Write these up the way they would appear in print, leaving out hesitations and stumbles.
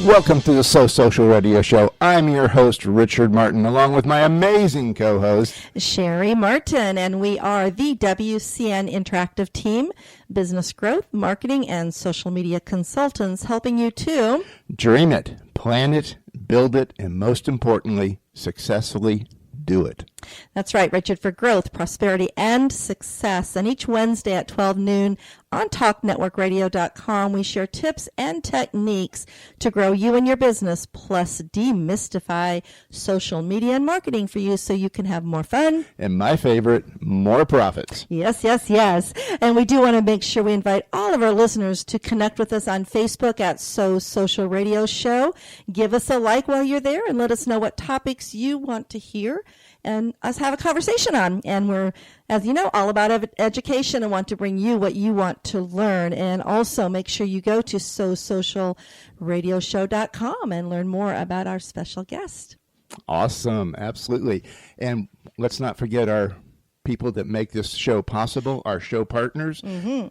Welcome to the So Social Radio Show. I'm your host, Richard Martin, along with my amazing co-host, Cheri Martin, and we are the WCN Interactive Team, business growth, marketing, and social media consultants, helping you to dream it, plan it, build it, and most importantly, successfully do it. That's right, Richard, for growth, prosperity, and success. And each Wednesday at 12 noon on TalkNetworkRadio.com, we share tips and techniques to grow you and your business, plus demystify social media and marketing for you so you can have more fun. And my favorite, more profits. Yes, yes, yes. And we do want to make sure we invite all of our listeners to connect with us on Facebook at So Social Radio Show. Give us a like while you're there and let us know what topics you want to hear and us have a conversation on. And we're, as you know, all about education and want to bring you what you want to learn. And also make sure you go to SoSocialRadioshow.com and learn more about our special guest. Awesome. Absolutely. And let's not forget our people that make this show possible, our show partners.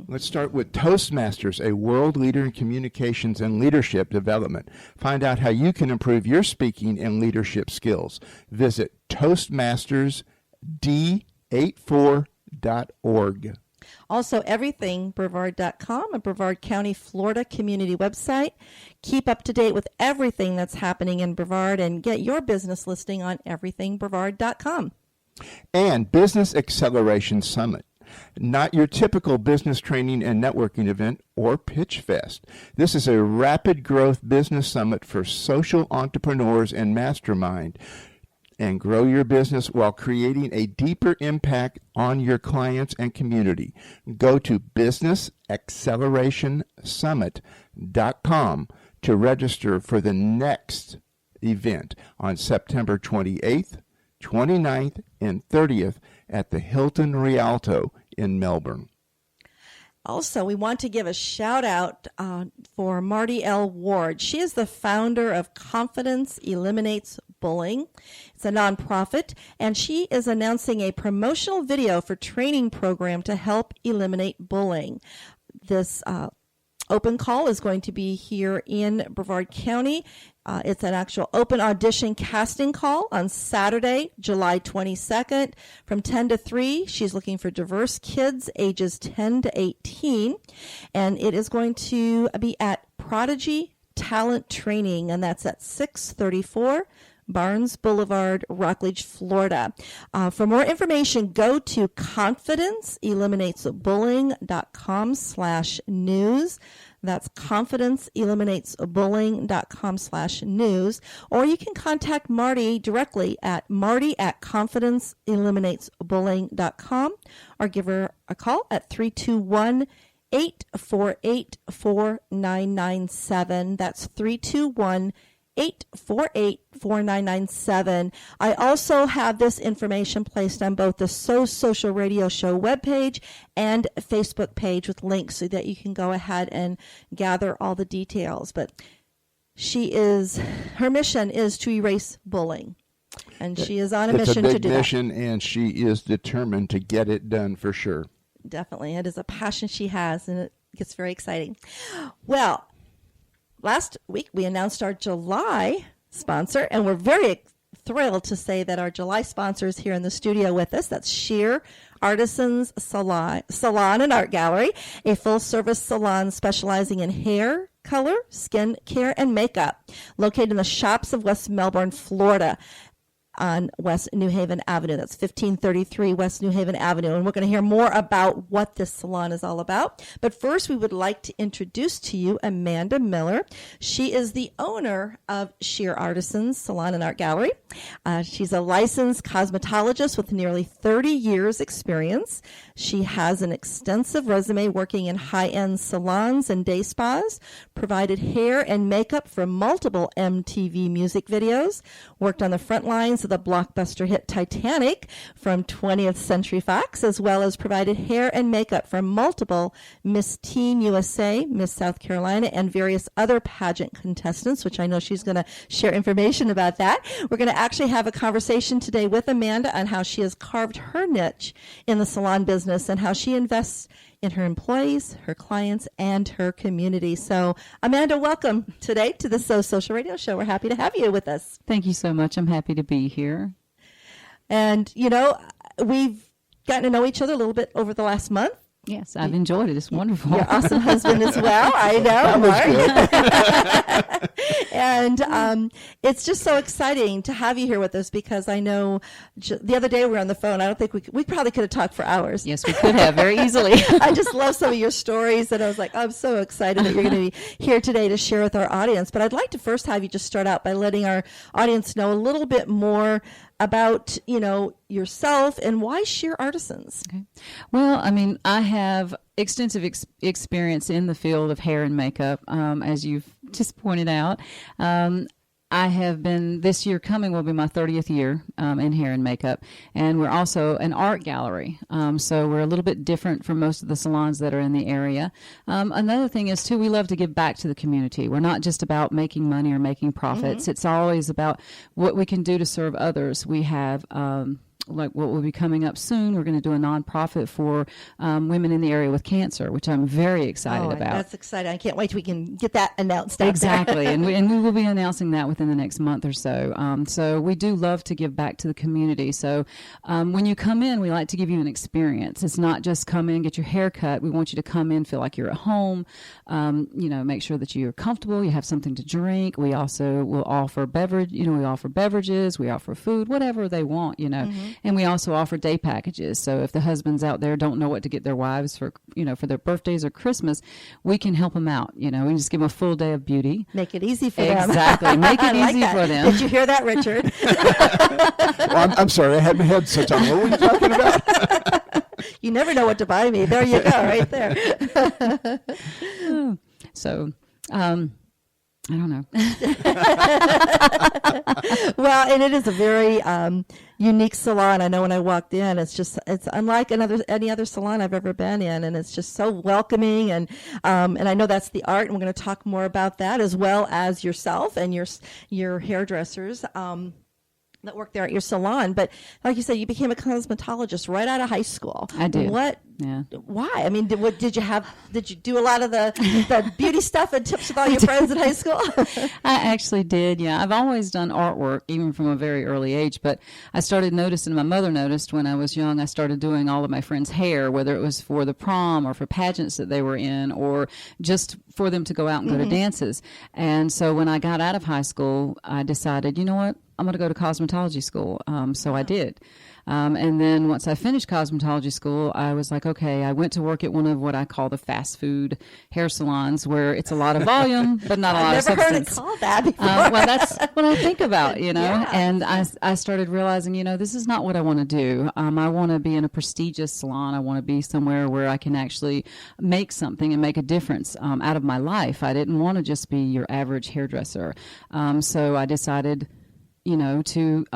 Let's start with Toastmasters, a world leader in communications and leadership development. Find out how you can improve your speaking and leadership skills. Visit toastmastersd84.org. Also, everythingbrevard.com, a Brevard County, Florida community website. Keep up to date with everything that's happening in Brevard and get your business listing on everythingbrevard.com. And Business Acceleration Summit. Not your typical business training and networking event or pitch fest. This is a rapid growth business summit for social entrepreneurs and mastermind. And grow your business while creating a deeper impact on your clients and community. Go to businessaccelerationsummit.com to register for the next event on September 28th, 29th, and 30th at the Hilton Rialto in Melbourne. Also, we want to give a shout out for Marty L. Ward. She is the founder of Confidence Eliminates Bullying. It's a nonprofit, and she is announcing a promotional video for training program to help eliminate bullying. This open call is going to be here in Brevard County. It's an actual open audition casting call on Saturday, July 22nd from 10 to 3. She's looking for diverse kids ages 10 to 18. And it is going to be at Prodigy Talent Training, and that's at 634 Barnes Boulevard, Rockledge, Florida. For more information, go to confidenceeliminatesbullying.com/news. That's confidenceeliminatesbullying.com/news. Or you can contact Marty directly at marty@confidenceeliminatesbullying.com or give her a call at 321-848-4997. That's 321-848-4997. I also have this information placed on both the So Social Radio Show webpage and Facebook page with links so that you can go ahead and gather all the details. But her mission is to erase bullying. And she is on a mission to do that. It's a big mission, and she is determined to get it done for sure. Definitely. It is a passion she has, and it gets very exciting. Well, last week, we announced our July sponsor, and we're very thrilled to say that our July sponsor is here in the studio with us. That's Shear Artisans Salon and Art Gallery, a full-service salon specializing in hair, color, skin care, and makeup, located in the shops of West Melbourne, Florida, on West New Haven Avenue. That's 1533 West New Haven Avenue. And we're going to hear more about what this salon is all about. But first, we would like to introduce to you Amanda Miller. She is the owner of Shear Artisans Salon and Art Gallery. She's a licensed cosmetologist with nearly 30 years experience. She has an extensive resume working in high-end salons and day spas, provided hair and makeup for multiple MTV music videos, worked on the front lines of the blockbuster hit Titanic from 20th Century Fox, as well as provided hair and makeup for multiple Miss Teen USA, Miss South Carolina, and various other pageant contestants, which I know she's going to share information about that. We're going to actually have a conversation today with Amanda on how she has carved her niche in the salon business and how she invests in her employees, her clients, and her community. So, Amanda, welcome today to the So Social Radio Show. We're happy to have you with us. Thank you so much. I'm happy to be here. And, you know, we've gotten to know each other a little bit over the last month. Yes, I've enjoyed it. It's wonderful. Your awesome husband as well. I know, Mark. And it's just so exciting to have you here with us because I know the other day we were on the phone. I don't think we probably could have talked for hours. Yes, we could have very easily. I just love some of your stories, and I was like, I'm so excited that you're going to be here today to share with our audience. But I'd like to first have you just start out by letting our audience know a little bit more about, you know, yourself and why Shear Artisans. Okay. Well, I mean, I have extensive experience in the field of hair and makeup, as you've just pointed out. I have been, this year coming will be my 30th year in hair and makeup, and we're also an art gallery, so we're a little bit different from most of the salons that are in the area. Another thing is, too, we love to give back to the community. We're not just about making money or making profits. Mm-hmm. It's always about what we can do to serve others. We have like what will be coming up soon, we're going to do a nonprofit for women in the area with cancer, which I'm very excited about. That's exciting. I can't wait till we can get that announced out Exactly. there. and we will be announcing that within the next month or so. So we do love to give back to the community. So when you come in, we like to give you an experience. It's not just come in, get your hair cut. We want you to come in, feel like you're at home, you know, make sure that you're comfortable, you have something to drink. We also will offer beverage, you know, we offer beverages, we offer food, whatever they want, you know. Mm-hmm. And we also offer day packages. So if the husbands out there don't know what to get their wives for, you know, for their birthdays or Christmas, we can help them out. You know, we just give them a full day of beauty. Make it easy for them. Exactly. Make it easy like for them. Did you hear that, Richard? Well, I'm sorry. I had my headset on. What were you talking about? You never know what to buy me. There you go, right there. So, I don't know. Well, and it is a very unique salon. I know when I walked in, it's unlike any other salon I've ever been in, and it's just so welcoming. And I know that's the art, and we're going to talk more about that as well as yourself and your hairdressers that work there at your salon. But like you said, you became a cosmetologist right out of high school. I did. What? Yeah. Why? I mean, did you do a lot of the beauty stuff and tips with all your friends in high school? I actually did, yeah. I've always done artwork, even from a very early age, but I started noticing, my mother noticed when I was young, I started doing all of my friends' hair, whether it was for the prom or for pageants that they were in, or just for them to go out and go to dances. And so when I got out of high school, I decided, you know what, I'm going to go to cosmetology school. So I did. And then once I finished cosmetology school, I was like, okay, I went to work at one of what I call the fast food hair salons, where it's a lot of volume, but not a lot of substance. I've never heard it called that before. Well, that's what I think about, you know, Yeah. and I started realizing, you know, this is not what I want to do. I want to be in a prestigious salon. I want to be somewhere where I can actually make something and make a difference out of my life. I didn't want to just be your average hairdresser. So I decided, you know, to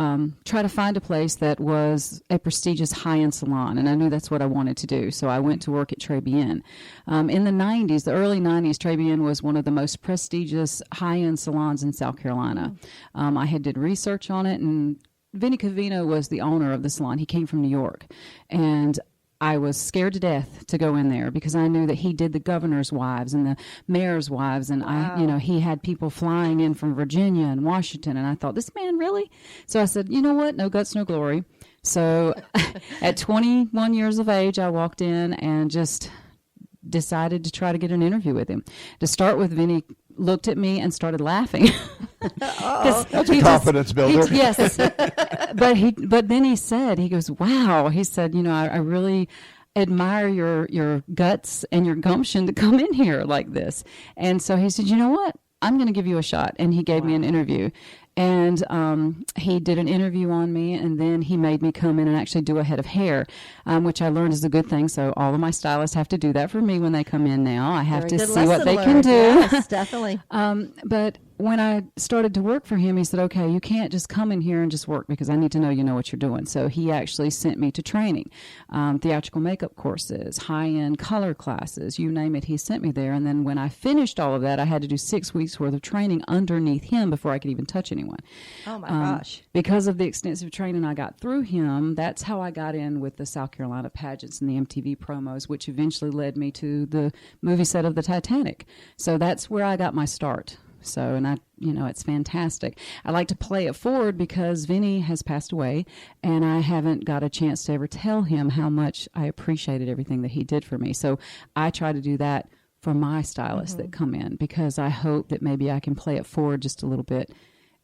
try to find a place that was a prestigious high-end salon. And I knew that's what I wanted to do. So I went to work at Cheri. In the 90s, the early 90s, Cheri was one of the most prestigious high-end salons in South Carolina. I had did research on it, and Vinny Cavino was the owner of the salon. He came from New York. And I was scared to death to go in there because I knew that he did the governor's wives and the mayor's wives. And Wow. he had people flying in from Virginia and Washington. And I thought, this man really? So I said, you know what? No guts, no glory. So at 21 years of age, I walked in and just decided to try to get an interview with him. To start with, Vinny looked at me and started laughing. That's a confidence builder. Yes. But then he said, he goes, wow. He said, you know, I really admire your guts and your gumption to come in here like this. And so he said, you know what? I'm going to give you a shot. And he gave me an interview. And he did an interview on me, and then he made me come in and actually do a head of hair, which I learned is a good thing. So all of my stylists have to do that for me when they come in now. I have Very to good see what lesson they can learned. do. Yes, definitely. But when I started to work for him, he said, okay, you can't just come in here and just work because I need to know you know what you're doing. So he actually sent me to training, theatrical makeup courses, high-end color classes, you name it, he sent me there. And then when I finished all of that, I had to do 6 weeks worth of training underneath him before I could even touch anyone. Oh, my gosh. Because of the extensive training I got through him, that's how I got in with the South Carolina pageants and the MTV promos, which eventually led me to the movie set of the Titanic. So that's where I got my start. So, and it's fantastic. I like to play it forward because Vinny has passed away, and I haven't got a chance to ever tell him how much I appreciated everything that he did for me. So I try to do that for my stylists that come in, because I hope that maybe I can play it forward just a little bit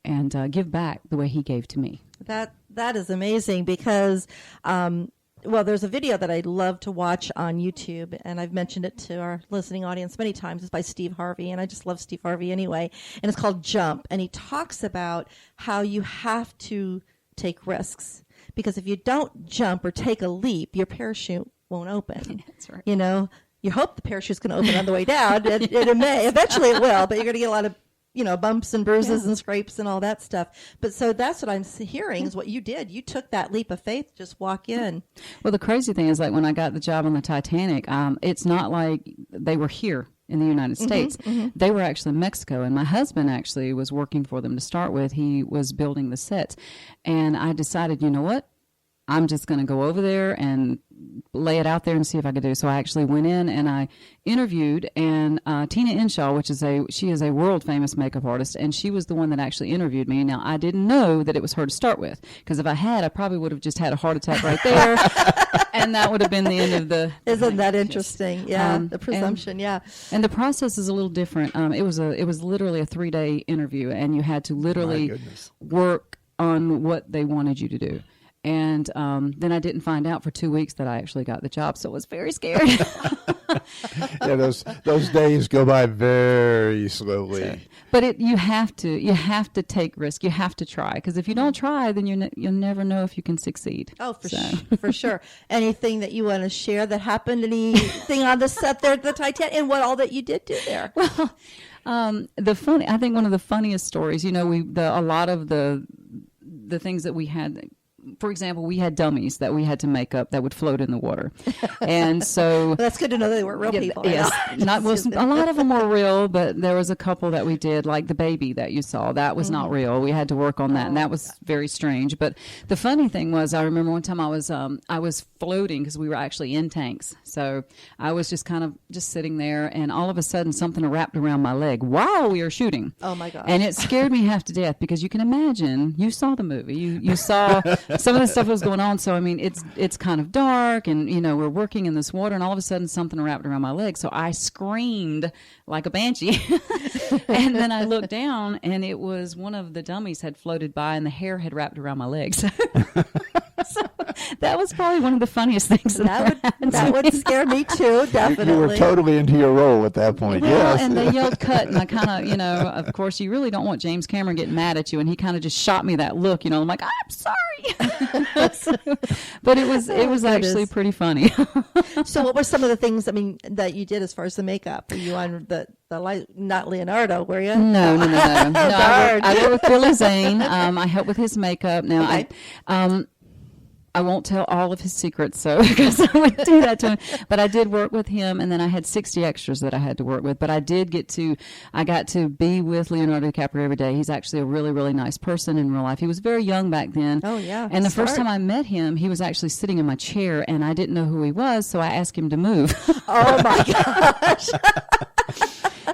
and give back the way he gave to me. That is amazing because, well, there's a video that I love to watch on YouTube, and I've mentioned it to our listening audience many times. It's by Steve Harvey, and I just love Steve Harvey anyway. And it's called Jump, and he talks about how you have to take risks, because if you don't jump or take a leap, your parachute won't open. That's right. You know, you hope the parachute's going to open on the way down. It may. Eventually it will, but you're going to get a lot of bumps and bruises and scrapes and all that stuff. But so that's what I'm hearing is what you did. You took that leap of faith, just walk in. Well, the crazy thing is, like, when I got the job on the Titanic, it's not like they were here in the United States. They were actually in Mexico, and my husband actually was working for them to start with. He was building the sets, and I decided, you know what? I'm just going to go over there and lay it out there and see if I could do. So I actually went in and I interviewed, and Tina Inshaw, she is a world famous makeup artist, and she was the one that actually interviewed me. Now, I didn't know that it was her to start with, because if I had, I probably would have just had a heart attack right there, and that would have been the end of the. Isn't that interesting? Yeah, the presumption. And the process is a little different. It was literally a 3-day interview, and you had to literally work on what they wanted you to do. And then I didn't find out for 2 weeks that I actually got the job, so I was very scared. Yeah, those days go by very slowly. But you have to take risk. You have to try, because if you don't try, then you'll never know if you can succeed. Oh, for sure. Anything that you want to share that happened? Anything on the set there at the Titanic, and what all that you did do there? Well, I think one of the funniest stories. A lot of the things that we had. For example, we had dummies that we had to make up that would float in the water, and so well, that's good to know they weren't real people. Yes, a lot of them were real, but there was a couple that we did, like the baby that you saw. That was not real. We had to work on that, and that was very strange. But the funny thing was, I remember one time I was floating because we were actually in tanks, so I was just kind of just sitting there, and all of a sudden something wrapped around my leg while we were shooting. Oh my gosh! And it scared me half to death, because you can imagine, you saw the movie, you saw. Some of the stuff was going on, so I mean, it's kind of dark, and we're working in this water, and all of a sudden something wrapped around my leg, so I screamed like a banshee, and then I looked down, and it was one of the dummies had floated by, and the hair had wrapped around my legs. So that was probably one of the funniest things that would scare me too. Definitely, you were totally into your role at that point. Well, yes, and they yelled cut, and I kind of, of course, you really don't want James Cameron getting mad at you, and he kind of just shot me that look. I'm like, I'm sorry, but it was actually pretty funny. So, what were some of the things that you did as far as the makeup? Were you on the light? Not Leonardo, were you? No. I worked with Billy Zane. I helped with his makeup. Now, okay. I won't tell all of his secrets, because I would do that to him. But I did work with him, and then I had 60 extras that I had to work with. But I got to be with Leonardo DiCaprio every day. He's actually a really, really nice person in real life. He was very young back then. Oh, yeah. And the first time I met him, he was actually sitting in my chair, and I didn't know who he was, so I asked him to move. Oh, my gosh.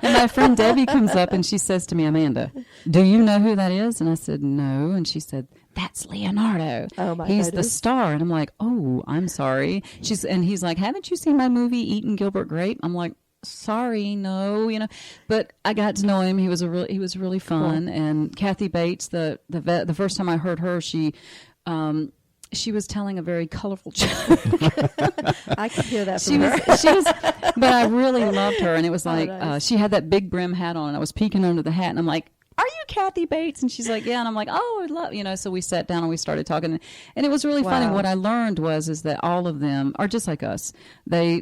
And my friend Debbie comes up, and she says to me, Amanda, do you know who that is? And I said, no. And she said, that's Leonardo. Oh my He's goodness. the star. And I'm like, oh, I'm sorry. And he's like, haven't you seen my movie, Eating Gilbert Grape? I'm like, sorry, no, but I got to know him. He was really fun. Cool. And Kathy Bates, the first time I heard her, she was telling a very colorful joke. I could hear that from her. She was, but I really loved her. And it was like, she had that big brim hat on, and I was peeking under the hat, and I'm like, are you Kathy Bates? And she's like, yeah. And I'm like, oh, I'd love, so we sat down and we started talking, and it was really funny. What I learned is that all of them are just like us. They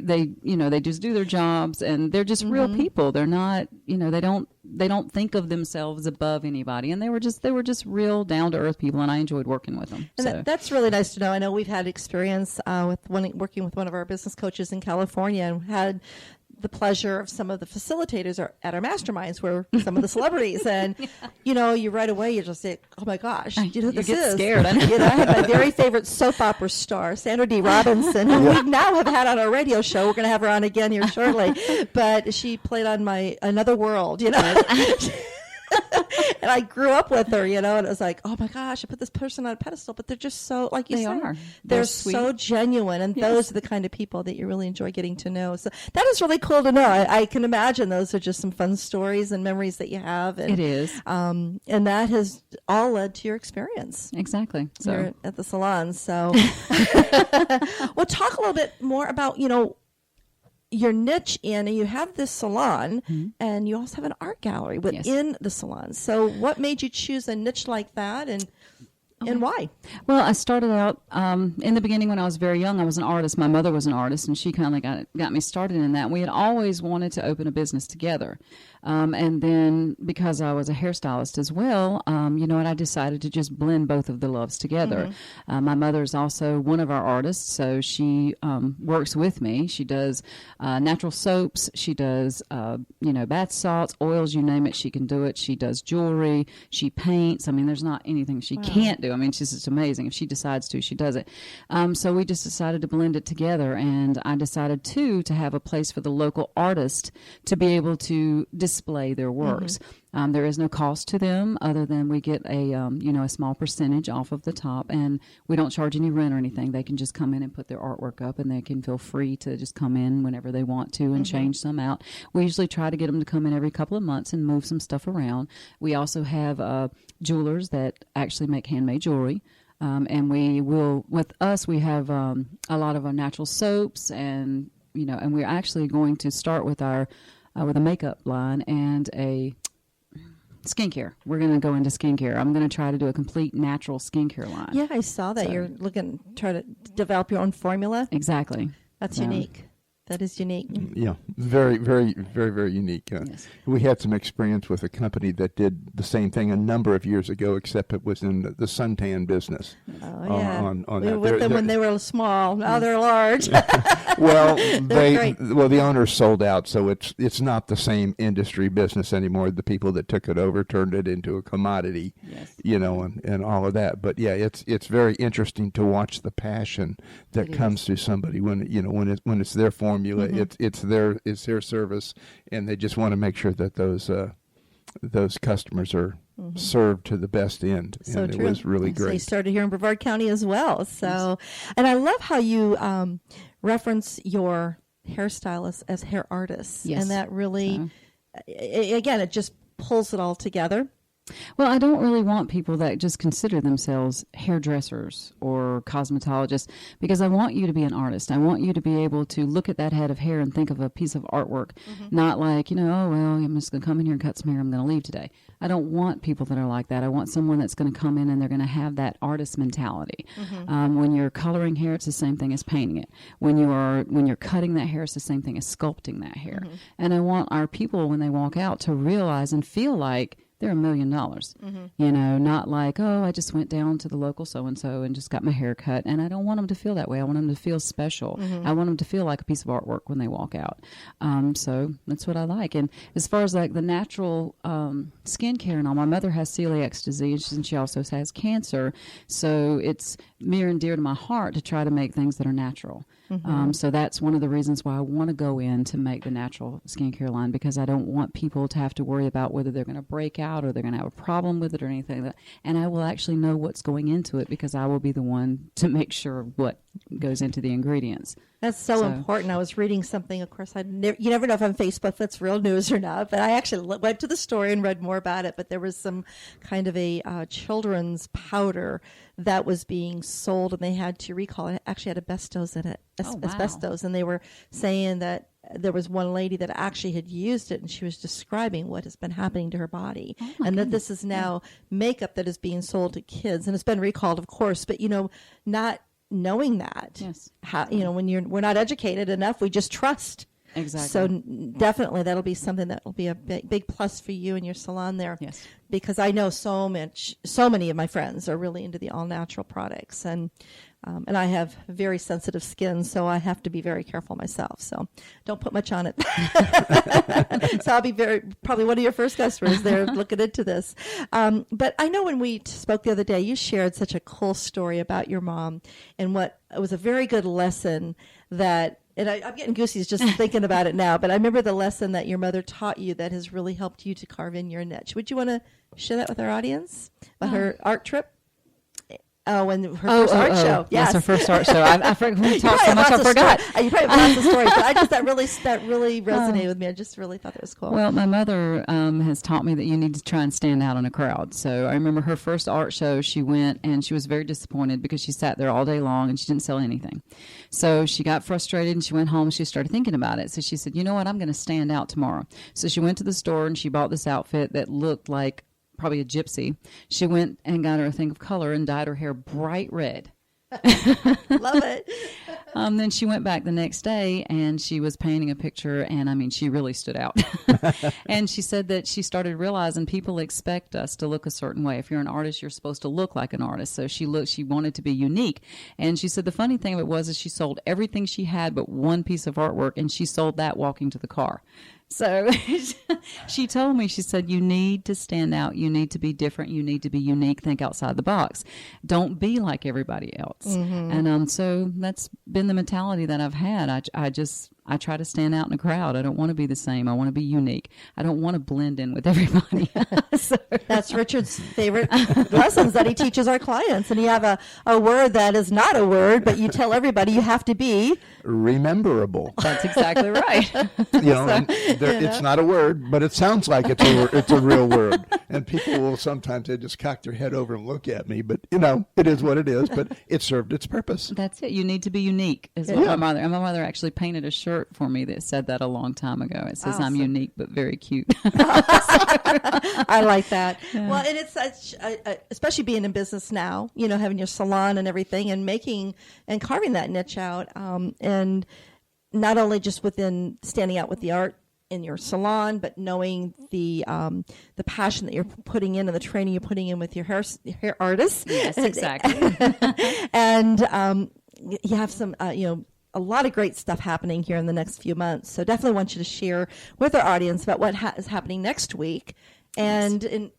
just do their jobs, and they're just real people. They're not, they don't think of themselves above anybody. And they were just real down to earth people. And I enjoyed working with them. And that's really nice to know. I know we've had experience working with one of our business coaches in California, and had the pleasure of some of the facilitators are at our masterminds where some of the celebrities, and you right away you just say, oh my gosh, you know who this is? Scared. I had my very favorite soap opera star, Sandra D. Robinson, who we now have had on our radio show. We're going to have her on again here shortly, but she played on Another World, and I grew up with her, and it was like, oh my gosh, I put this person on a pedestal, but they're just so, like you said, they're so genuine, and those are the kind of people that you really enjoy getting to know. So that is really cool to know. I can imagine those are just some fun stories and memories that you have. And, it is. And that has all led to your experience. Exactly. So here at the salon. So we'll talk a little bit more about, your niche and you have this salon, and you also have an art gallery within the salon. So what made you choose a niche like that, and why? Well, I started out in the beginning when I was very young. I was an artist. My mother was an artist, and she kind of got me started in that. We had always wanted to open a business together. And then because I was a hairstylist as well, I decided to just blend both of the loves together. My mother's also one of our artists, so she works with me. She does natural soaps. She does, bath salts, oils, you name it, she can do it. She does jewelry. She paints. I mean, there's not anything she can't do. I mean, she's just amazing. If she decides to, she does it. So we just decided to blend it together, and I decided, too, to have a place for the local artist to be able to display their works. There is no cost to them other than we get a small percentage off of the top, and we don't charge any rent or anything. They can just come in and put their artwork up, and they can feel free to just come in whenever they want to and change some out. We usually try to get them to come in every couple of months and move some stuff around. We also have jewelers that actually make handmade jewelry. And we will, with us, we have a lot of our natural soaps, and we're actually going to start with with a makeup line and a skincare. We're going to go into skincare. I'm going to try to do a complete natural skincare line. Yeah, I saw that. So, you're try to develop your own formula. Exactly. That's unique. That is unique. Yeah, very, very, very, very unique. Yes. We had some experience with a company that did the same thing a number of years ago, except it was in the suntan business. Oh, yeah. We were with them when they were small. Now they're large. Well, the owners sold out, so it's not the same industry business anymore. The people that took it over turned it into a commodity, and all of that. But yeah, it's very interesting to watch the passion that comes through somebody when it's their formula, it's their service, and they just want to make sure that those customers are served to the best end. So and true. It was really great. They started here in Brevard County as well. So, and I love how you reference your hairstylists as hair artists. Yes. And that really, again, it just pulls it all together. Well, I don't really want people that just consider themselves hairdressers or cosmetologists, because I want you to be an artist. I want you to be able to look at that head of hair and think of a piece of artwork, not like, oh, well, I'm just going to come in here and cut some hair, I'm going to leave today. I don't want people that are like that. I want someone that's going to come in and they're going to have that artist mentality. When you're coloring hair, it's the same thing as painting it. When you're cutting that hair, it's the same thing as sculpting that hair. And I want our people, when they walk out, to realize and feel like they're $1 million, not like, oh, I just went down to the local so-and-so and just got my hair cut. And I don't want them to feel that way. I want them to feel special. I want them to feel like a piece of artwork when they walk out. So that's what I like. And as far as like the natural skincare and all, my mother has celiac disease, and she also has cancer. So it's near and dear to my heart to try to make things that are natural. So that's one of the reasons why I want to go in to make the natural skincare line, because I don't want people to have to worry about whether they're going to break out or they're going to have a problem with it or anything like that. And I will actually know what's going into it, because I will be the one to make sure what goes into the ingredients. That's so important. I was reading something, of course, you never know if on Facebook if that's real news or not, but I actually went to the story and read more about it. But there was some kind of a children's powder that was being sold, and they had to recall it. Actually had asbestos in it, asbestos, and they were saying that there was one lady that actually had used it, and she was describing what has been happening to her body, and that this is now makeup that is being sold to kids, and it's been recalled, of course, but not knowing that, how, when we're not educated enough, we just trust. Exactly. So definitely that'll be something that will be a big plus for you and your salon there. Yes. Because I know so many of my friends are really into the all natural products, and I have very sensitive skin, so I have to be very careful myself. So don't put much on it. So I'll be probably one of your first customers there looking into this. But I know when we spoke the other day, you shared such a cool story about your mom, and what it was a very good lesson that. And I'm getting goosies just thinking about it now, but I remember the lesson that your mother taught you that has really helped you to carve in your niche. Would you want to share that with our audience about her art trip? Oh, and her first art show. Yes, her first art show. I forgot. We talked so much, I forgot. You probably have lots of stories, but that really resonated with me. I just really thought that was cool. Well, my mother has taught me that you need to try and stand out in a crowd. So I remember her first art show. She went and she was very disappointed because she sat there all day long and she didn't sell anything. So she got frustrated and she went home and she started thinking about it. So she said, you know what, I'm going to stand out tomorrow. So she went to the store and she bought this outfit that looked like probably a gypsy. She went and got her a thing of color and dyed her hair bright red. Love it. Then she went back the next day and she was painting a picture, and I mean, she really stood out. And she said that she started realizing people expect us to look a certain way. If you're an artist, you're supposed to look like an artist. So she wanted to be unique. And she said the funny thing of it was is she sold everything she had but one piece of artwork, and she sold that walking to the car. So she told me, she said, you need to stand out. You need to be different. You need to be unique. Think outside the box. Don't be like everybody else. Mm-hmm. And so that's been the mentality that I've had. I try to stand out in a crowd. I don't want to be the same. I want to be unique. I don't want to blend in with everybody. So. That's Richard's favorite lessons that he teaches our clients. And you have a word that is not a word, but you tell everybody you have to be rememberable. That's exactly right. It's not a word, but it sounds like it's a real word. And people will sometimes, they just cock their head over and look at me, but it is what it is, but it served its purpose. That's it. You need to be unique is what my mother actually painted a shirt for me that said that a long time ago. It says, I'm unique but very cute. I like that. Yeah. Well, and it's such, especially being in business now, having your salon and everything, and making and carving that niche out, and not only just within standing out with the art in your salon, but knowing the passion that you're putting in and the training you're putting in with your hair artists. Yes, exactly. And you have some, a lot of great stuff happening here in the next few months. So definitely want you to share with our audience about what is happening next week, and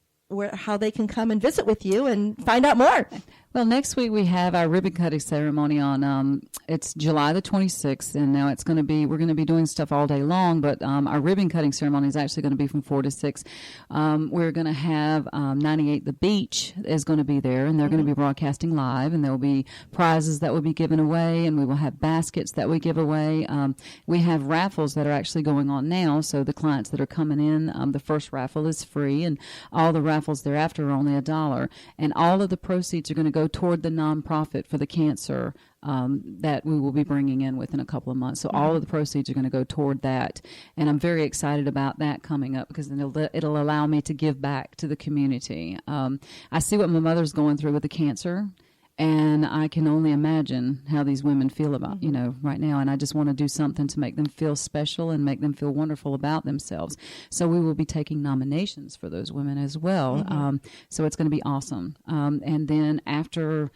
how they can come and visit with you and find out more. Well, next week we have our ribbon cutting ceremony on, it's July the 26th, and now we're going to be doing stuff all day long, but our ribbon cutting ceremony is actually going to be from 4 to 6. We're going to have 98 The Beach is going to be there, and they're going to be broadcasting live, and there will be prizes that will be given away, and we will have baskets that we give away. We have raffles that are actually going on now, so the clients that are coming in, the first raffle is free, and all the raffles thereafter are only $1, and all of the proceeds are going to go toward the nonprofit for the cancer that we will be bringing in within a couple of months. So all of the proceeds are going to go toward that. And I'm very excited about that coming up because it'll allow me to give back to the community. I see what my mother's going through with the cancer, and I can only imagine how these women feel about, right now. And I just want to do something to make them feel special and make them feel wonderful about themselves. So we will be taking nominations for those women as well. So it's going to be awesome. And then after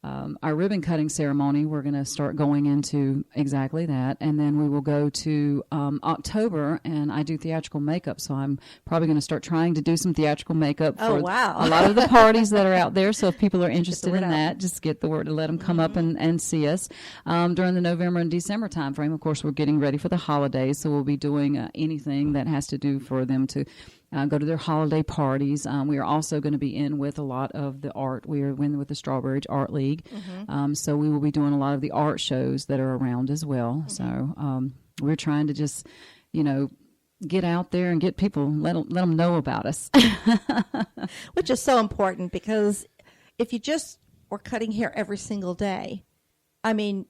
our ribbon cutting ceremony, we're going to start going into exactly that. And then we will go to October, and I do theatrical makeup. So I'm probably going to start trying to do some theatrical makeup for a lot of the parties that are out there. So if people are interested in that, just get the word to let them come up and see us. During the November and December timeframe, of course, we're getting ready for the holidays. So we'll be doing anything that has to do for them to go to their holiday parties. We are also going to be in with a lot of the art. We are in with the Strawberry Art League. So we will be doing a lot of the art shows that are around as well. So we're trying to just, get out there and get people, let them know about us. Which is so important, because if you just were cutting hair every single day, I mean,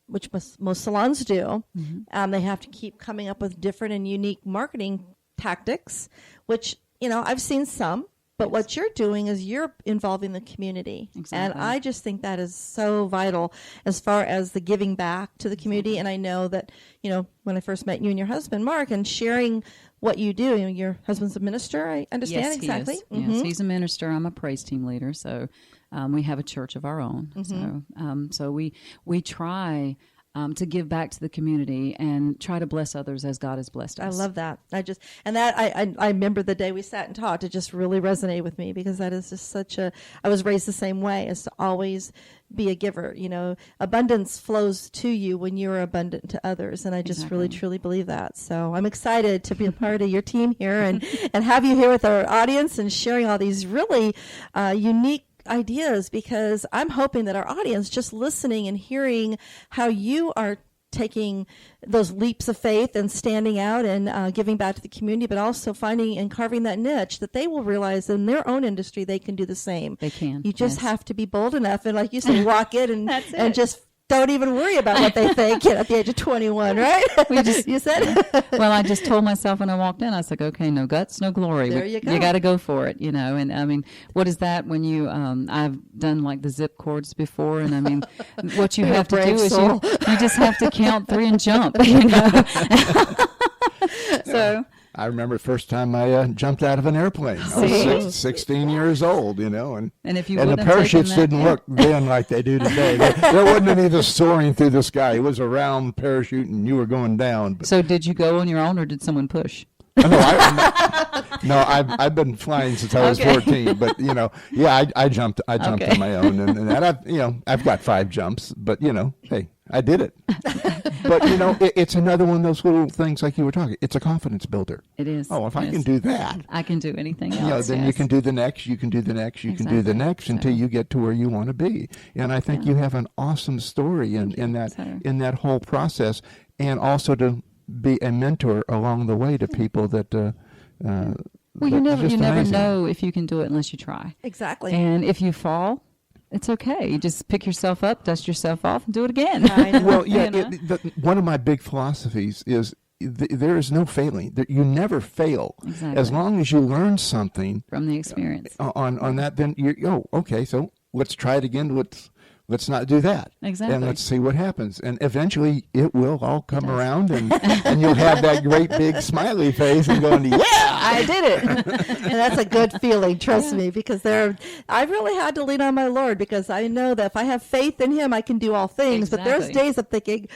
which most salons do. They have to keep coming up with different and unique marketing tactics, which, I've seen some. But what you're doing is you're involving the community. Exactly. And I just think that is so vital as far as the giving back to the community. And I know that, when I first met you and your husband, Mark, and sharing what you do, your husband's a minister, I understand. Yes, exactly. He is. Yes, he's a minister. I'm a praise team leader. So we have a church of our own. So we try to give back to the community and try to bless others as God has blessed us. I love that. I remember the day we sat and talked. It just really resonated with me because that is just I was raised the same way, as to always be a giver. Abundance flows to you when you're abundant to others. And I just really, truly believe that. So I'm excited to be a part of your team here and have you here with our audience and sharing all these really unique ideas, because I'm hoping that our audience, just listening and hearing how you are taking those leaps of faith and standing out and giving back to the community, but also finding and carving that niche, that they will realize in their own industry they can do the same. They can. You just have to be bold enough and, like you said, walk in and just don't even worry about what they think at the age of 21, right? You said? Well, I just told myself when I walked in, I was like, okay, no guts, no glory. There you go. You got to go for it, And I mean, what is that when you, I've done like the zip cords before, and I mean, what you have to do is you just have to count 3 and jump, So. I remember the first time I jumped out of an airplane. I was 16 years old, and the parachutes didn't look then like they do today. There wasn't any of the soaring through the sky. It was a round parachute, and you were going down. But, so did you go on your own, or did someone push? No, I've been flying since I was 14. But I jumped on my own, and that I've got 5 jumps. But hey, I did it. But it's another one of those little things like you were talking. It's a confidence builder. It is. Oh, if I can do that, I can do anything else. Then you can do the next. You can do the next. You can do the next until you get to where you want to be. And I think you have an awesome story in that whole process, and also to be a mentor along the way to people that. Well, you never know if you can do it unless you try. Exactly. And if you fall, it's okay. You just pick yourself up, dust yourself off, and do it again. Well, one of my big philosophies is there is no failing. You never fail. Exactly. As long as you learn something from the experience on that, then okay, so let's try it again. Let's not do that. Exactly. And let's see what happens. And eventually it will all come around, and you'll have that great big smiley face and going, yeah, I did it. And that's a good feeling, trust me, because I really had to lean on my Lord, because I know that if I have faith in him, I can do all things. Exactly. But there's days of thinking,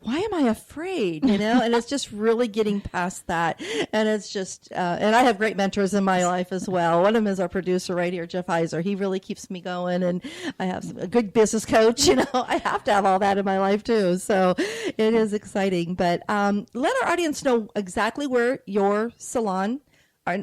why am I afraid? And it's just really getting past that. And it's just, and I have great mentors in my life as well. One of them is our producer right here, Jeff Heiser. He really keeps me going. And I have a good business coach. I have to have all that in my life too. So it is exciting. But let our audience know exactly where your salon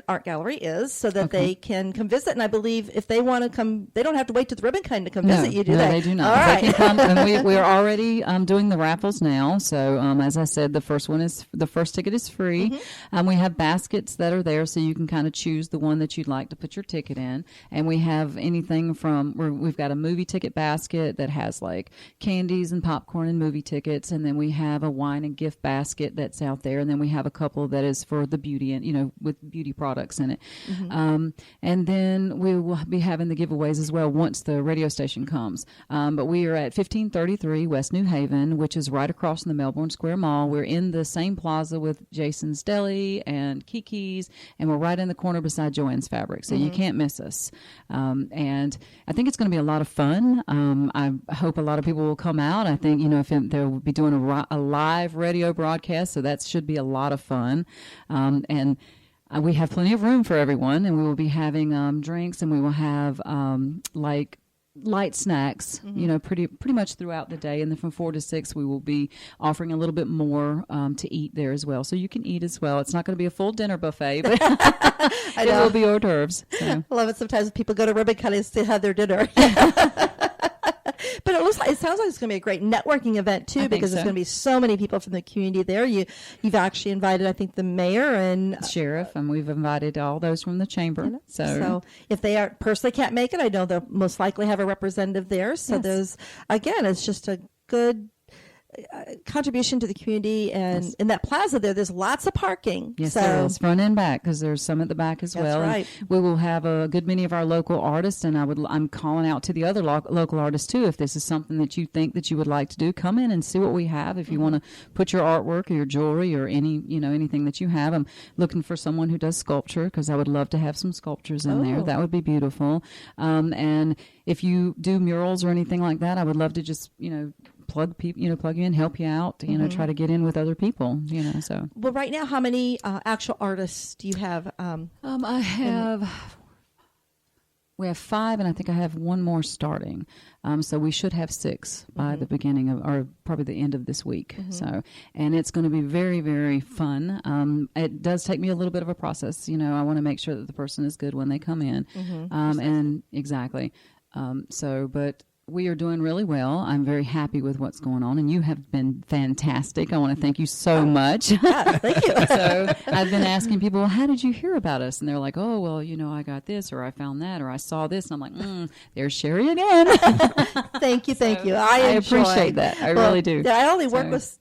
art gallery is, so that they can come visit. And I believe if they want to come, they don't have to wait to the ribbon cutting to come visit you, do they? No, they do not. All right. They can come, and we're already doing the raffles now. So as I said, the first ticket is free. We have baskets that are there, so you can kind of choose the one that you'd like to put your ticket in. And we have anything from we've got a movie ticket basket that has like candies and popcorn and movie tickets, and then we have a wine and gift basket that's out there, and then we have a couple that is for the beauty and with beauty products in it. And then we will be having the giveaways as well once the radio station comes. But we are at 1533 West New Haven, which is right across from the Melbourne Square Mall. We're in the same plaza with Jason's Deli and Kiki's, and we're right in the corner beside Joanne's Fabric. So you can't miss us. And I think it's going to be a lot of fun. I hope a lot of people will come out. I think, if they'll be doing a live radio broadcast, so that should be a lot of fun. And we have plenty of room for everyone, and we will be having drinks, and we will have like light snacks, pretty much throughout the day. And then from 4 to 6, we will be offering a little bit more to eat there as well. So you can eat as well. It's not going to be a full dinner buffet, but it will be hors d'oeuvres. So. I love it. Sometimes people go to ribbon cutting to have their dinner. But it sounds like it's going to be a great networking event too, because there's going to be so many people from the community there. You've actually invited, I think, the mayor and sheriff, and we've invited all those from the chamber. So if they personally can't make it, I know they'll most likely have a representative there. So there's, again, it's just a good contribution to the community, and in that plaza there's lots of parking. Yes, so, there is, front and back, because there's some at the back as That's well. right. And we will have a good many of our local artists, and I'm calling out to the other local artists too. If this is something that you think that you would like to do, come in and see what we have. If you want to put your artwork or your jewelry or anything that you have, I'm looking for someone who does sculpture, because I would love to have some sculptures in there. That would be beautiful. And if you do murals or anything like that, I would love to just plug you in, help you out, try to get in with other people, so. Well, right now, how many actual artists do you have? We have 5, and I think I have one more starting. So we should have 6 by the beginning of, or probably the end of this week. So, and it's going to be very, very fun. It does take me a little bit of a process. I want to make sure that the person is good when they come in. And exactly. But we are doing really well. I'm very happy with what's going on, and you have been fantastic. I want to thank you so much. Yeah, thank you. So I've been asking people, well, how did you hear about us? And they're like, oh, well, I got this, or I found that, or I saw this. And I'm like, there's Cheri again. Thank you. I appreciate that. I really do. I only work with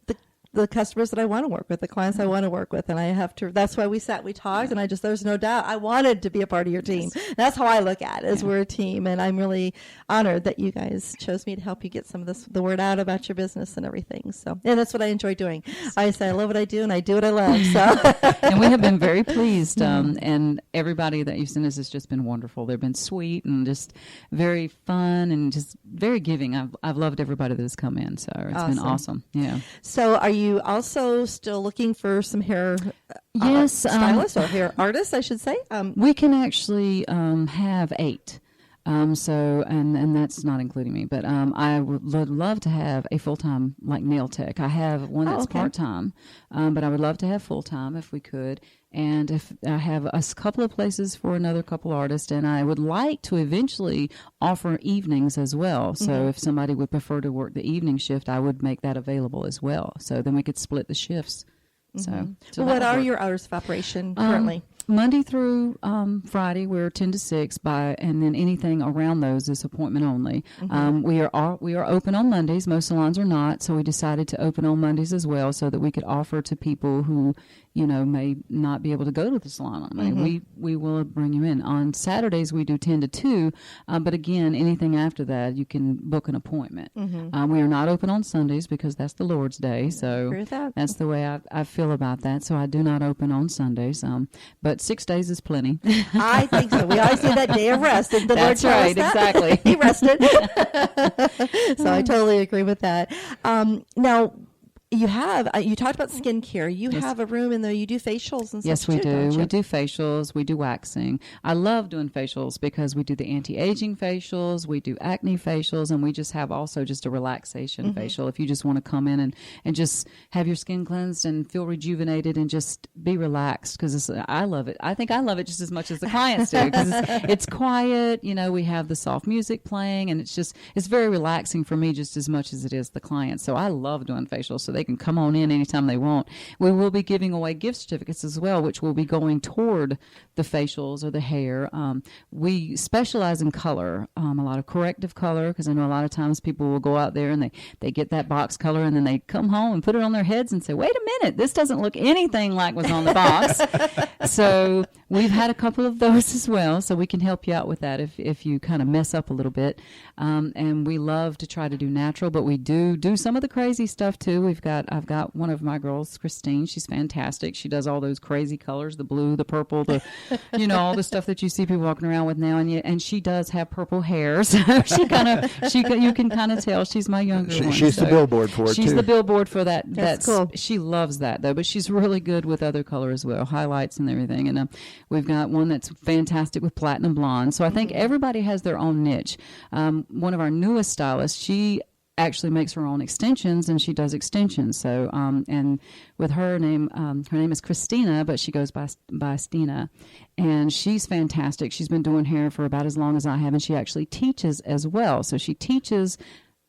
the customers that I want to work with, the clients I want to work with, and I have to. That's why we talked, and there's no doubt I wanted to be a part of your team. Yes. That's how I look at it, as we're a team, and I'm really honored that you guys chose me to help you get some of the word out about your business and everything. So, and that's what I enjoy doing. I say I love what I do, and I do what I love. So, and we have been very pleased, and everybody that you've sent us has just been wonderful. They've been sweet and just very fun and just very giving. I've loved everybody that has come in, so it's been awesome. Yeah. So, are you also still looking for some hair stylists or hair artists, I should say? We can actually have 8. So, and that's not including me, but I would love to have a full-time nail tech. I have one that's part-time, but I would love to have full-time if we could. And if I have a couple of places for another couple artists, and I would like to eventually offer evenings as well. So if somebody would prefer to work the evening shift, I would make that available as well. So then we could split the shifts. So what are your hours of operation currently? Monday through Friday, we're 10 to 6, and then anything around those is appointment only. We are open on Mondays. Most salons are not, so we decided to open on Mondays as well, so that we could offer to people who may not be able to go to the salon on Monday. We will bring you in. On Saturdays, we do 10 to 2, but again, anything after that, you can book an appointment. We are not open on Sundays because that's the Lord's Day, so that's the way I feel about that. So I do not open on Sundays, but 6 days is plenty. I think so. We always say that day of rest. And the that's Lord right, exactly. He rested. So I totally agree with that. Now, you talked about skincare. You have a room in there. You do facials and stuff. Yes, we too, do. We do facials. We do waxing. I love doing facials because we do the anti-aging facials. We do acne facials, and we just have also just a relaxation facial. If you just want to come in and just have your skin cleansed and feel rejuvenated and just be relaxed, because I love it. I think I love it just as much as the clients do, because it's quiet. We have the soft music playing, and it's very relaxing for me just as much as it is the clients. So I love doing facials. So they can come on in anytime they want. We will be giving away gift certificates as well, which will be going toward the facials or the hair. We specialize in color, a lot of corrective color, because I know a lot of times people will go out there and they get that box color, and then they come home and put it on their heads and say, wait a minute, this doesn't look anything like was on the box. So we've had a couple of those as well, so we can help you out with that if you kind of mess up a little bit. And we love to try to do natural, but we do some of the crazy stuff too. I've got one of my girls, Christine. She's fantastic. She does all those crazy colors, the blue, the purple, all the stuff that you see people walking around with now. And she does have purple hair, so you can kind of tell she's my younger one. She's the billboard for it too. She's the billboard for that. That's cool. She loves that though, but she's really good with other color as well, highlights and everything. And we've got one that's fantastic with platinum blonde. So I think everybody has their own niche. One of our newest stylists, she actually makes her own extensions, and she does extensions. So, and with her name is Christina, but she goes by Stina, and she's fantastic. She's been doing hair for about as long as I have, and she actually teaches as well. So she teaches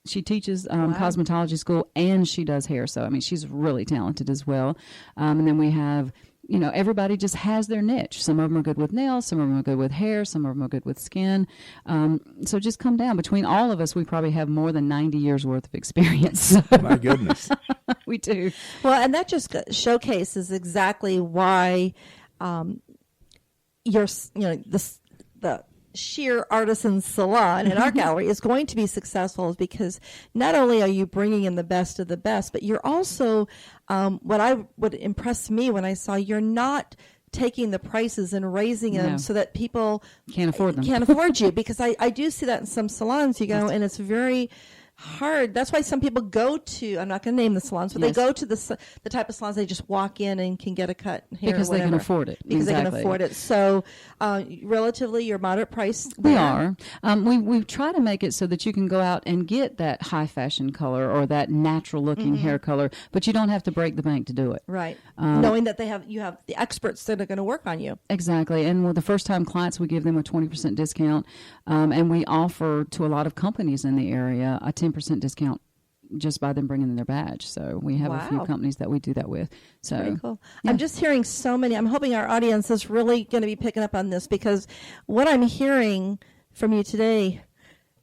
cosmetology school, and she does hair. So, I mean, she's really talented as well. And then we have everybody just has their niche. Some of them are good with nails, some of them are good with hair, some of them are good with skin. So just come down. Between all of us, we probably have more than 90 years worth of experience. My goodness. We do. Well, and that just showcases exactly why the Shear Artisan Salon in our gallery is going to be successful, because not only are you bringing in the best of the best, but you're also, what impressed me when I saw, you're not taking the prices and raising them so that people can't afford them. Can't afford you, because I do see that in some salons. You go, and it's very hard. That's why some people go to, I'm not going to name the salons, but they go to the type of salons they just walk in and can get a cut hair because they can afford it. Because they can afford it. So relatively, you're moderate price. We are. We try to make it so that you can go out and get that high fashion color or that natural looking hair color, but you don't have to break the bank to do it. Right. Knowing that you have the experts that are going to work on you. Exactly. And with the first time clients, we give them a 20% discount, and we offer to a lot of companies in the area a 10% discount just by them bringing in their badge. So we have a few companies that we do that with. So very cool. Yeah. I'm just hearing so many. I'm hoping our audience is really going to be picking up on this, because what I'm hearing from you today,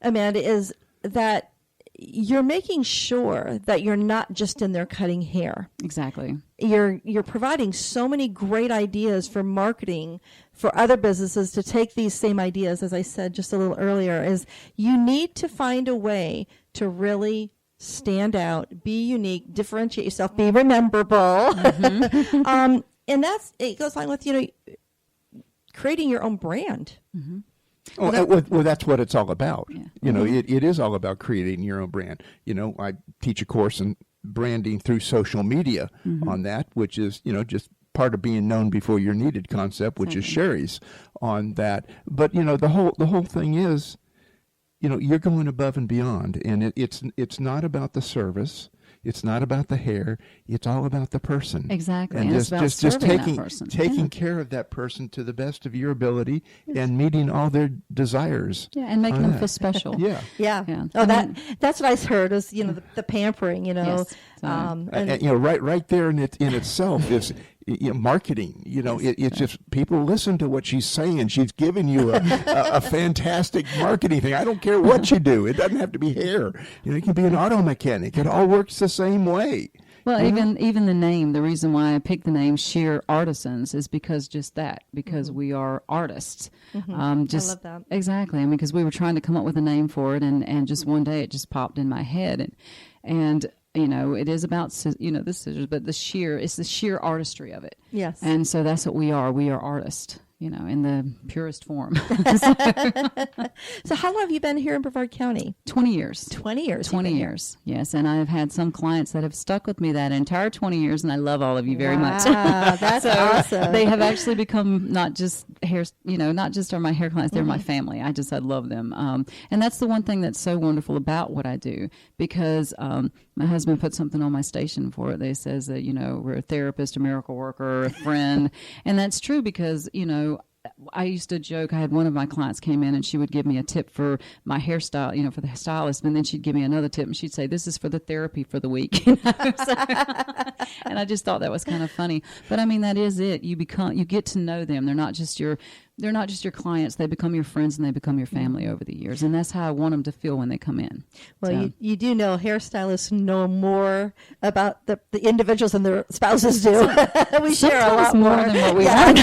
Amanda, is that you're making sure that you're not just in there cutting hair. Exactly. You're providing so many great ideas for marketing for other businesses to take these same ideas, as I said just a little earlier, is you need to find a way to really stand out, be unique, differentiate yourself, be rememberable. And it goes along with, creating your own brand. Mm-hmm. Well, that's what it's all about. Yeah. It is all about creating your own brand. I teach a course in branding through social media on that, which is, just part of being known before you're needed concept, which is Cheri's on that. But, the whole thing is, you're going above and beyond, and it's not about the service. It's not about the hair. It's all about the person. Exactly. And it's about serving that person. Taking care of that person to the best of your ability and meeting all their desires. Yeah, and making them feel special. Yeah. Oh, that's what I heard is, the pampering, Yes. And right there in itself is marketing. It's just people listen to what she's saying. She's giving you a fantastic marketing thing. I don't care what you do. It doesn't have to be hair. It can be an auto mechanic. It all works the same way. Well, even the name, the reason why I picked the name Shear Artisans is because we are artists. I love that. Exactly. Because we were trying to come up with a name for it, and just one day it just popped in my head, and it is about, the scissors, but it's the sheer artistry of it. Yes. And so that's what we are. We are artists, in the purest form. So how long have you been here in Brevard County? 20 years. 20 years. 20 years. Yes. And I've had some clients that have stuck with me that entire 20 years, and I love all of you very much. That's awesome. They have actually become not just not just are my hair clients, they're my family. I love them. And that's the one thing that's so wonderful about what I do, because my husband put something on my station for it. They says that, we're a therapist, a miracle worker, a friend. And that's true, because, I used to joke, I had one of my clients came in and she would give me a tip for my hairstyle, for the stylist, and then she'd give me another tip and she'd say, this is for the therapy for the week. And I just thought that was kind of funny. But that is it. You get to know them. They're not just your clients. They become your friends and they become your family over the years. And that's how I want them to feel when they come in. Well, you do know hairstylists know more about the individuals than their spouses do. We share a lot more than what we learn.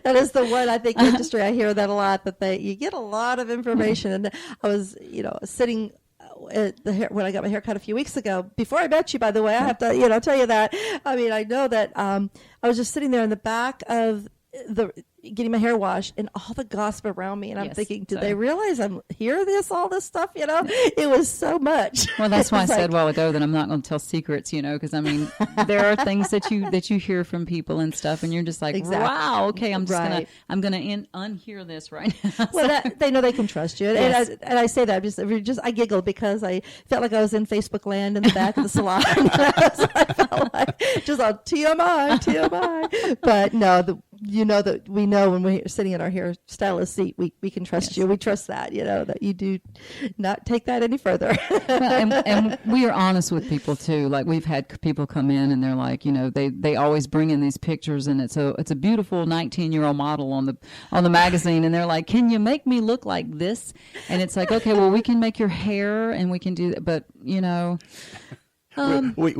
That is the one, I think, industry. I hear that a lot, that you get a lot of information. And I was, sitting when I got my hair cut a few weeks ago, before I met you, by the way, I have to, tell you that. I know that I was just sitting there in the back of getting my hair washed, and all the gossip around me, and I'm thinking, did they realize I'm all this stuff? It was so much. Well, that's why I said a while ago that I'm not going to tell secrets, because there are things that you hear from people and stuff, and you're just like, wow, okay, I'm just gonna unhear this right now. Well, they know they can trust you, yes. and I say that I giggled because I felt like I was in Facebook land in the back of the salon. I felt like just on TMI, but no, you know that we know when we're sitting in our hairstylist seat, we can trust you. We trust that, that you do not take that any further. and we are honest with people too. Like we've had people come in and they're like, they always bring in these pictures, and it's a beautiful 19-year-old model on the magazine, and they're like, can you make me look like this? And it's like, okay, well, we can make your hair and we can do that, but we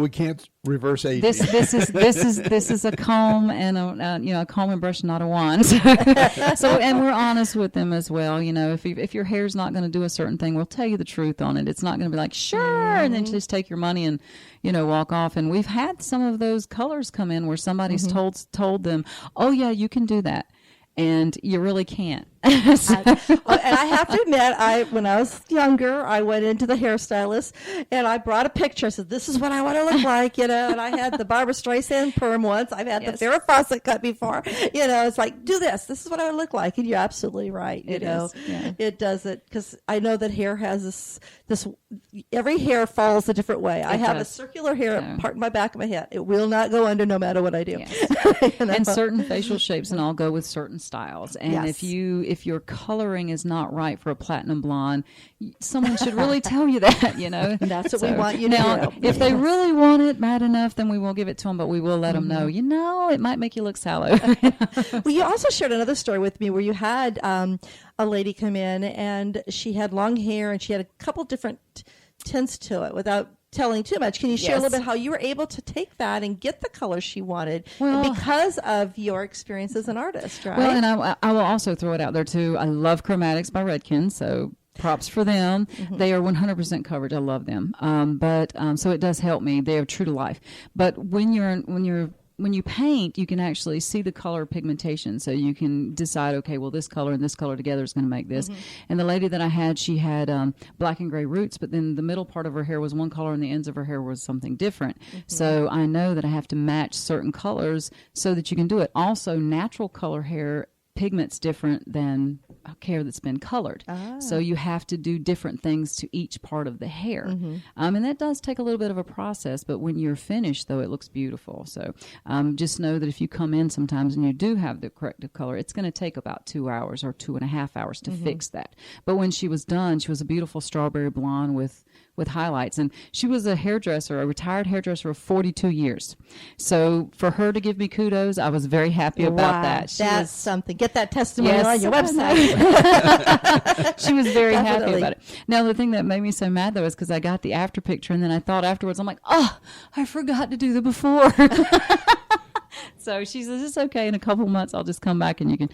can't reverse aging. This is a comb and a comb and brush, not a wand. So and we're honest with them as well. If your hair's not going to do a certain thing, we'll tell you the truth on it. It's not going to be like sure, and then just take your money and walk off. And we've had some of those colors come in where somebody's told them, oh yeah, you can do that. And you really can't. And I have to admit, when I was younger, I went into the hairstylist and I brought a picture. I said, this is what I want to look like, and I had the Barbara Streisand perm once. I've had the Farrah Fawcett cut before. It's like, do this. This is what I would look like. And you're absolutely right. It does it, because I know that hair has this every hair falls a different way. I have a circular hair part in my back of my head. It will not go under no matter what I do. Yes. And certain facial shapes and all go with certain styles. And if your coloring is not right for a platinum blonde, someone should really tell you that, That's what we want you to do. If they really want it bad enough, then we will give it to them, but we will let them know, it might make you look sallow. Well, you also shared another story with me where you had a lady come in and she had long hair and she had a couple different tints to it without telling too much. Can you share a little bit how you were able to take that and get the color she wanted because of your experience as an artist, right? Well, and I will also throw it out there too. I love Chromatics by Redken, so props for them. They are 100% coverage. I love them. But so it does help me. They are true to life. But when you paint, you can actually see the color pigmentation. So you can decide, okay, well, this color and this color together is going to make this. And the lady that I had, she had black and gray roots, but then the middle part of her hair was one color and the ends of her hair was something different. So I know that I have to match certain colors so that you can do it. Also, natural color hair pigment's different than hair that's been colored. So you have to do different things to each part of the hair. And that does take a little bit of a process, but when you're finished, though, it looks beautiful. So just know that if you come in sometimes and you do have the corrective color, it's going to take about 2 hours or 2.5 hours to fix that. But when she was done, she was a beautiful strawberry blonde with highlights. And she was a retired hairdresser of 42 years. So for her to give me kudos, I was very happy about that. That's something. Get that testimonial on your website. She was very happy about it. Now, the thing that made me so mad, though, is because I got the after picture, and then I thought afterwards, I'm like, oh, I forgot to do the before. So she says, it's okay. In a couple months, I'll just come back and you can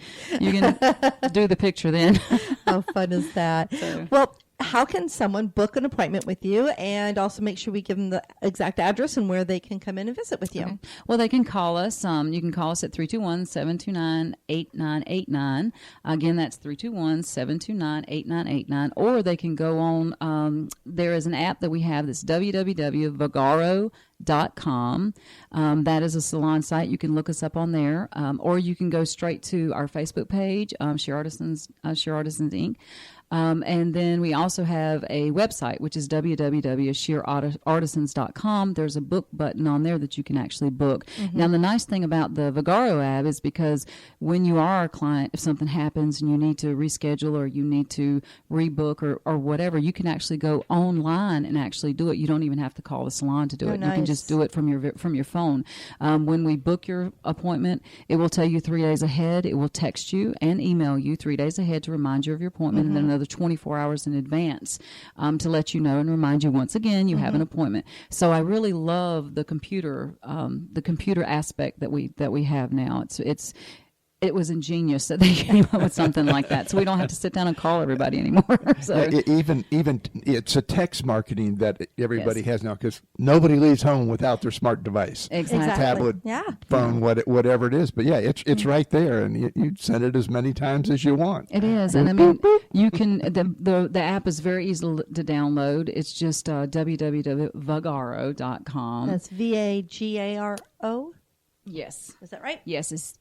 do the picture then. How fun is that? Well, how can someone book an appointment with you, and also make sure we give them the exact address and where they can come in and visit with you? Okay. Well, they can call us. You can call us at 321-729-8989. Again, that's 321-729-8989. Or they can go on, there is an app that we have that's www.vagaro.com. That is a salon site. You can look us up on there, or you can go straight to our Facebook page, Shear Artisans Inc. And then we also have a website, which is www.cheri-richardmartin.com. There's a book button on there that you can actually book. Now, the nice thing about the Vagaro app is because when you are a client, if something happens and you need to reschedule or you need to rebook or whatever, you can actually go online and actually do it. You don't even have to call the salon to do it. Nice. You can just do it from your phone. When we book your appointment, it will tell you 3 days ahead. It will text you and email you 3 days ahead to remind you of your appointment, and then another 24 hours in advance to let you know and remind you once again you have an appointment. So I really love the computer aspect that we have now. It was ingenious that they came up with something like that, so we don't have to sit down and call everybody anymore. So even it's a text marketing that everybody has now, because nobody leaves home without their smart device, exactly. tablet, phone, whatever it is. But yeah, it's right there, and you send it as many times as you want. It is, and I mean, you can. The app is very easy to download. It's just www.vagaro.com. That's Vagaro. Yes, is that right? Yes, it's.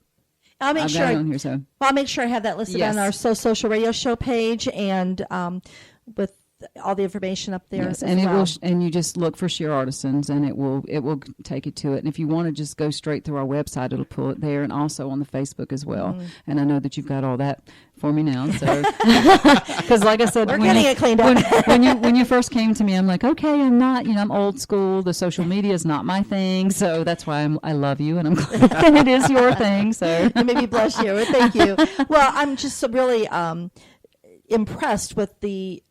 I'll make sure I have that listed Yes. on our social radio show page, and with all the information up there. Yes, as and well. and you just look for Shear Artisans, and it will take you to it. And if you want to just go straight through our website, it'll pull it there, and also on the Facebook as well. And I know that you've got all that for me now, so because like I said, we're getting it cleaned up. when you first came to me, I'm like, okay, I'm old school. The social media is not my thing, so that's why I love you, and I'm glad it is your thing. So You made me blush here. Thank you. Well, I'm just really impressed with the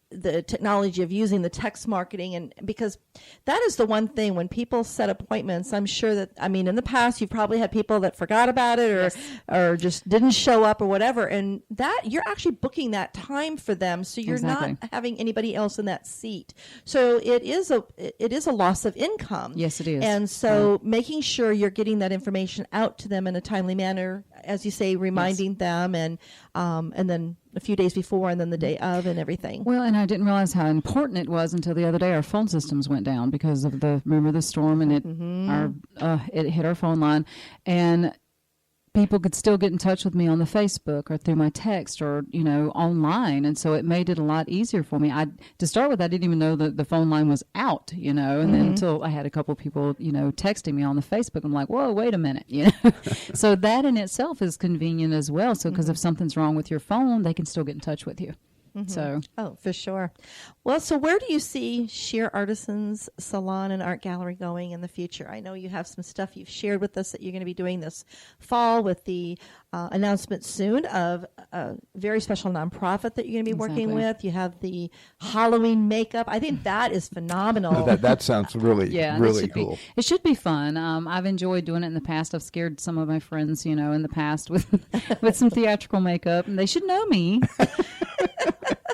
technology of using the text marketing, and because that is the one thing when people set appointments, I'm sure that, in the past you've probably had people that forgot about it or just didn't show up or whatever, and that you're actually booking that time for them, so you're Exactly. not having anybody else in that seat. So it is a loss of income. Yes, it is. And so making sure you're getting that information out to them in a timely manner, as you say, reminding them, and then a few days before, and then the day of, and everything. Well, and I didn't realize how important it was until the other day. Our phone systems went down because of remember the storm, and it hit our phone line, and people could still get in touch with me on the Facebook or through my text or, online. And so it made it a lot easier for me. To start with, I didn't even know that the phone line was out, and then until I had a couple of people, texting me on the Facebook, I'm like, whoa, wait a minute, So that in itself is convenient as well. So because if something's wrong with your phone, they can still get in touch with you. So, for sure. Well, so where do you see Shear Artisans Salon and Art Gallery going in the future? I know you have some stuff you've shared with us that you're going to be doing this fall with the announcement soon of a very special nonprofit that you're going to be working with. You have the Halloween makeup. I think that is phenomenal. That sounds really cool. It should be fun. I've enjoyed doing it in the past. I've scared some of my friends, in the past with some theatrical makeup, and they should know me.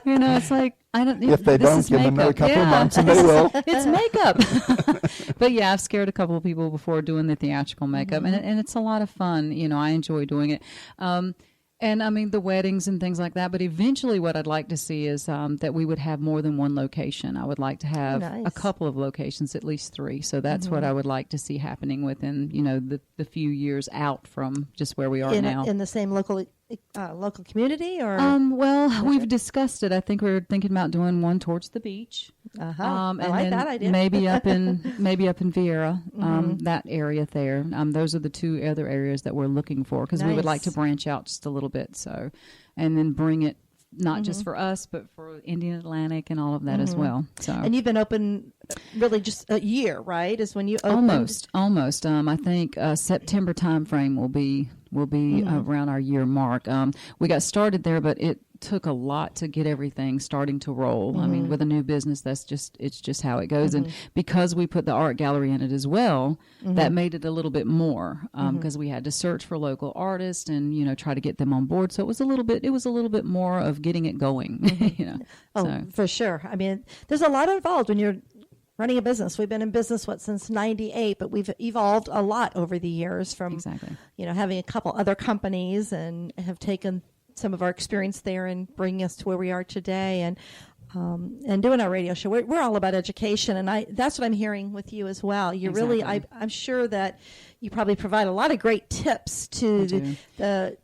It's like, I don't. If they don't, give them another couple of months, and they will. It's makeup. But yeah, I've scared a couple of people before doing the theatrical makeup, and it's a lot of fun. I enjoy doing it. And the weddings and things like that. But eventually what I'd like to see is that we would have more than one location. I would like to have a couple of locations, at least 3. So that's what I would like to see happening within, the few years out from just where we are now. In the same local community, or? Well, we've discussed it. I think we're thinking about doing one towards the beach. I like that idea. maybe up in Vieira, that area there. Those are the 2 other areas that we're looking for, because we would like to branch out just a little bit. So, and then bring it not just for us, but for Indian Atlantic and all of that as well. So, and you've been open really just a year, right? Is when you opened? Almost. I think September time frame will be around our year mark. We got started there, but it took a lot to get everything starting to roll. With a new business, it's just how it goes. And because we put the art gallery in it as well, that made it a little bit more, because we had to search for local artists and, try to get them on board. So it was a little bit more of getting it going, For sure. There's a lot involved when you're running a business. We've been in business, since 98, but we've evolved a lot over the years from, having a couple other companies, and have taken some of our experience there and bringing us to where we are today, and doing our radio show. We're all about education, and that's what I'm hearing with you as well. You're really, I'm sure that you probably provide a lot of great tips to the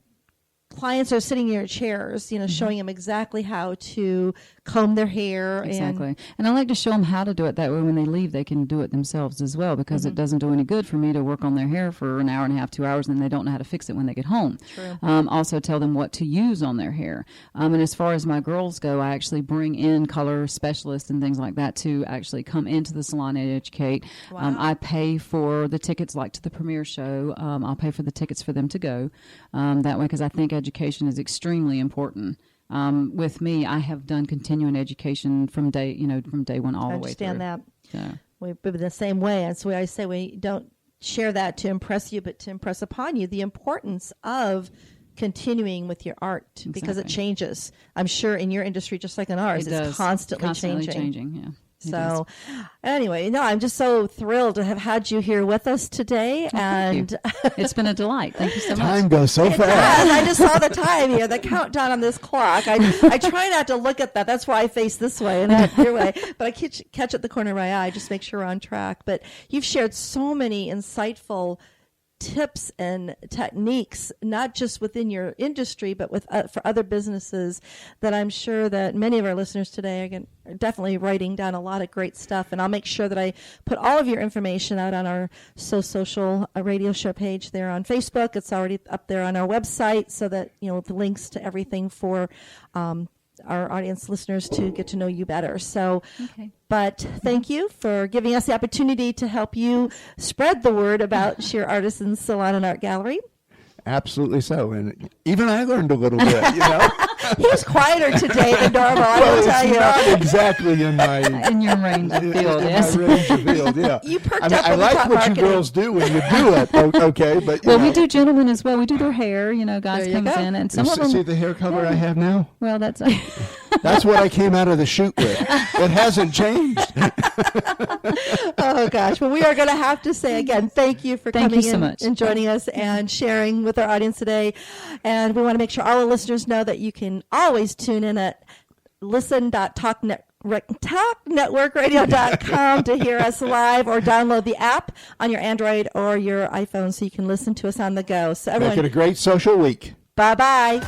clients are sitting in your chairs, showing them exactly how to comb their hair. Exactly. And I like to show them how to do it. That way when they leave, they can do it themselves as well, because it doesn't do any good for me to work on their hair for an hour and a half, 2 hours, and they don't know how to fix it when they get home. True. Also tell them what to use on their hair. And as far as my girls go, I actually bring in color specialists and things like that to actually come into the salon and educate. Wow. I pay for the tickets, like to the premiere show. I'll pay for the tickets for them to go. That way, because I think education is extremely important. With me, I have done continuing education from day one all the way through. I understand that. Yeah. We've been the same way. That's why I say we don't share that to impress you, but to impress upon you the importance of continuing with your art, because it changes. I'm sure in your industry, just like in ours, it's constantly changing. Yeah. So anyway, I'm just so thrilled to have had you here with us today. And it's been a delight. Thank you so much. Time goes so fast. I just saw the time here, the countdown on this clock. I try not to look at that. That's why I face this way and not your way. But I catch at the corner of my eye, just make sure we're on track. But you've shared so many insightful tips and techniques, not just within your industry, but with for other businesses, that I'm sure that many of our listeners today are definitely writing down a lot of great stuff. And I'll make sure that I put all of your information out on our social radio show page there on Facebook. It's already up there on our website, so that, the links to everything for our audience listeners to get to know you better. So, okay. But thank you for giving us the opportunity to help you spread the word about Shear Artisans Salon and Art Gallery. Absolutely so. And even I learned a little bit, He was quieter today than normal, I will tell you. Not exactly in your range of field, yes. My range of field, yeah. You perked up I when we like taught what marketing. you girls do when you do it, okay? But we do gentlemen as well. We do their hair, guys comes go. in, and some of them. See the hair color I have now? Well, that's. That's what I came out of the shoot with. It hasn't changed. Oh, gosh. Well, we are going to have to say again, thank you for coming so in much. and joining us and sharing with our audience today. And we want to make sure all the listeners know that you can always tune in at listen.talknetworkradio.com to hear us live, or download the app on your Android or your iPhone so you can listen to us on the go. So Make it everyone, a great social week. bye-bye.